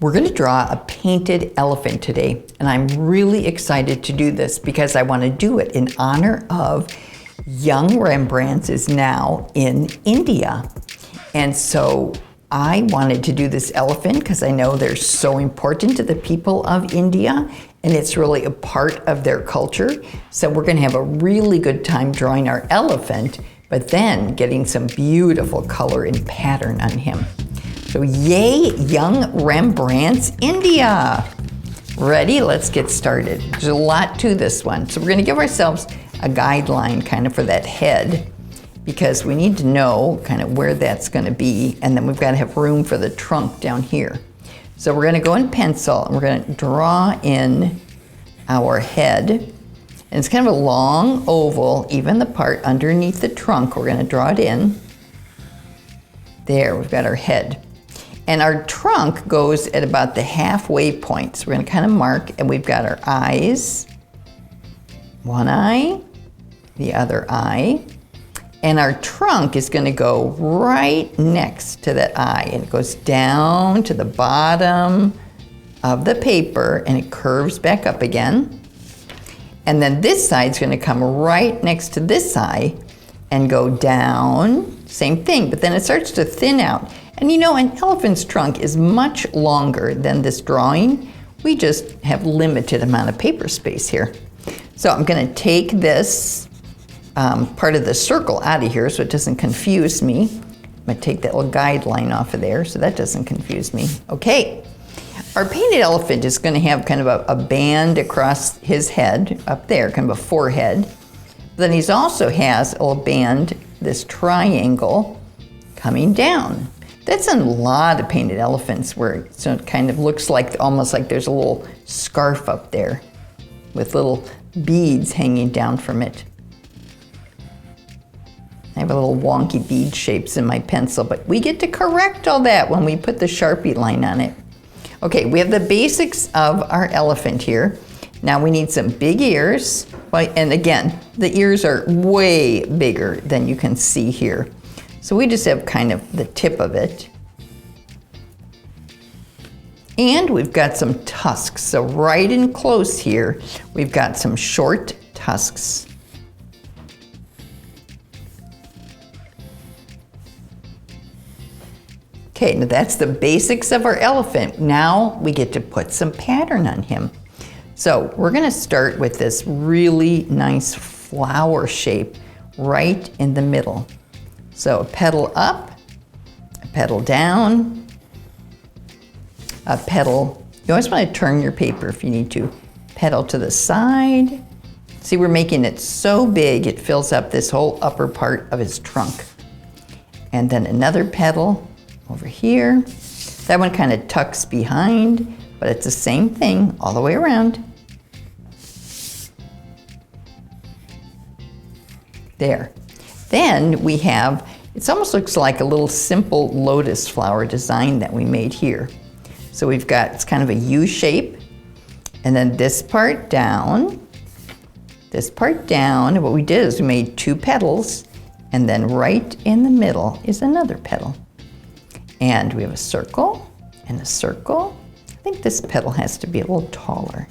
We're going to draw a painted elephant today, and I'm really excited to do this because I want to do it in honor of young Rembrandt is now in India. And so I wanted to do this elephant because I know they're so important to the people of India, and it's really a part of their culture. So we're going to have a really good time drawing our elephant, but then getting some beautiful color and pattern on him. So yay, young Rembrandt's India. Ready? Let's get started. There's a lot to this one. So we're going to give ourselves a guideline kind of for that head, because we need to know kind of where that's going to be, and then we've got to have room for the trunk down here. So we're going to go in pencil, and we're going to draw in our head. And it's kind of a long oval, even the part underneath the trunk, we're going to draw it in. There, we've got our head. And our trunk goes at about the halfway point. So we're going to kind of mark, and we've got our eyes. One eye, the other eye. And our trunk is going to go right next to that eye. And it goes down to the bottom of the paper, and it curves back up again. And then this side's going to come right next to this eye and go down. Same thing, but then it starts to thin out. And you know, an elephant's trunk is much longer than this drawing. We just have limited amount of paper space here. So I'm going to take this part of the circle out of here so it doesn't confuse me. I'm going to take that little guideline off of there so that doesn't confuse me. Okay, our painted elephant is going to have kind of a band across his head up there, kind of a forehead. Then he also has a little band, this triangle coming down. That's in a lot of painted elephants where so it kind of looks like almost like there's a little scarf up there with little beads hanging down from it. I have a little wonky bead shapes in my pencil, but we get to correct all that when we put the Sharpie line on it. Okay, we have the basics of our elephant here. Now we need some big ears, and again, the ears are way bigger than you can see here. So we just have kind of the tip of it. And we've got some tusks. So right in close here, we've got some short tusks. Okay, now that's the basics of our elephant. Now we get to put some pattern on him. So we're gonna start with this really nice flower shape right in the middle. So a petal up, a petal down, a petal. You always want to turn your paper if you need to. Petal to the side. See, we're making it so big it fills up this whole upper part of his trunk. And then another petal over here. That one kind of tucks behind, but it's the same thing all the way around. There. Then we have, it almost looks like a little simple lotus flower design that we made here. So we've got, it's kind of a U shape, and then this part down, and what we did is we made two petals, and then right in the middle is another petal. And we have a circle and a circle. I think this petal has to be a little taller.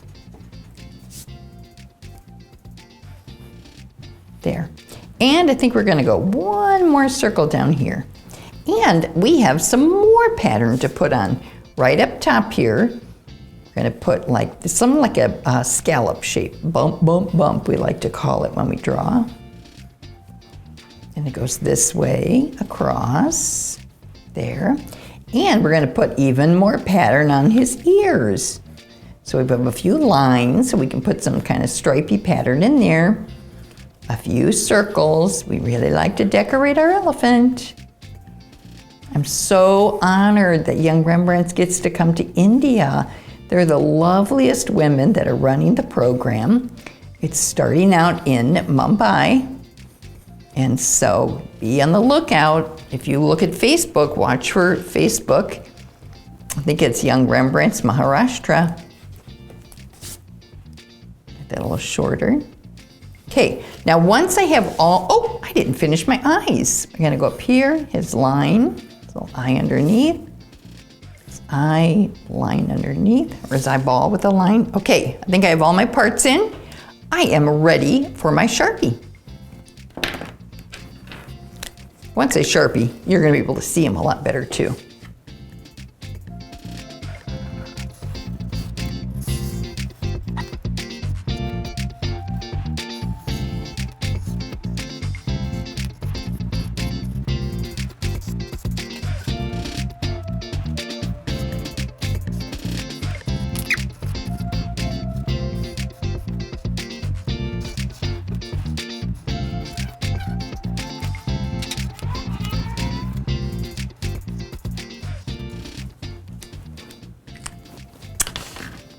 There. And I think we're going to go one more circle down here. And we have some more pattern to put on. Right up top here, we're going to put like something like a scallop shape. Bump, bump, bump, we like to call it when we draw. And it goes this way across. There. And we're going to put even more pattern on his ears. So we have a few lines so we can put some kind of stripy pattern in there. A few circles. We really like to decorate our elephant. I'm so honored that young Rembrandt gets to come to India. They're the loveliest women that are running the program. It's starting out in Mumbai. And so be on the lookout. If you look at Facebook, watch for Facebook. I think it's Young Rembrandt's Maharashtra. Get that a little shorter. Okay, now once I have all, oh, I didn't finish my eyes. I'm gonna go up here, his line, his little eye underneath, his eye line underneath, or his eyeball with a line. Okay, I think I have all my parts in. I am ready for my Sharpie. Once I Sharpie, you're gonna be able to see him a lot better too.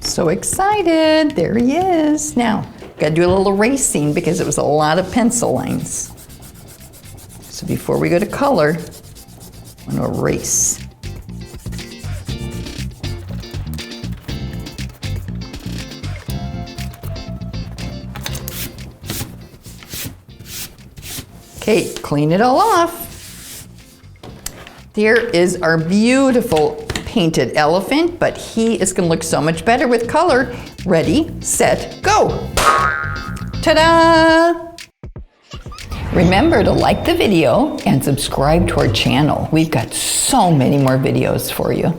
So excited, there he is. Now, gotta do a little erasing because it was a lot of pencil lines. So before we go to color, I'm gonna erase. Okay, clean it all off. There is our beautiful painted elephant, but he is gonna look so much better with color. Ready, set, go. Ta-da! Remember to like the video and subscribe to our channel. We've got so many more videos for you.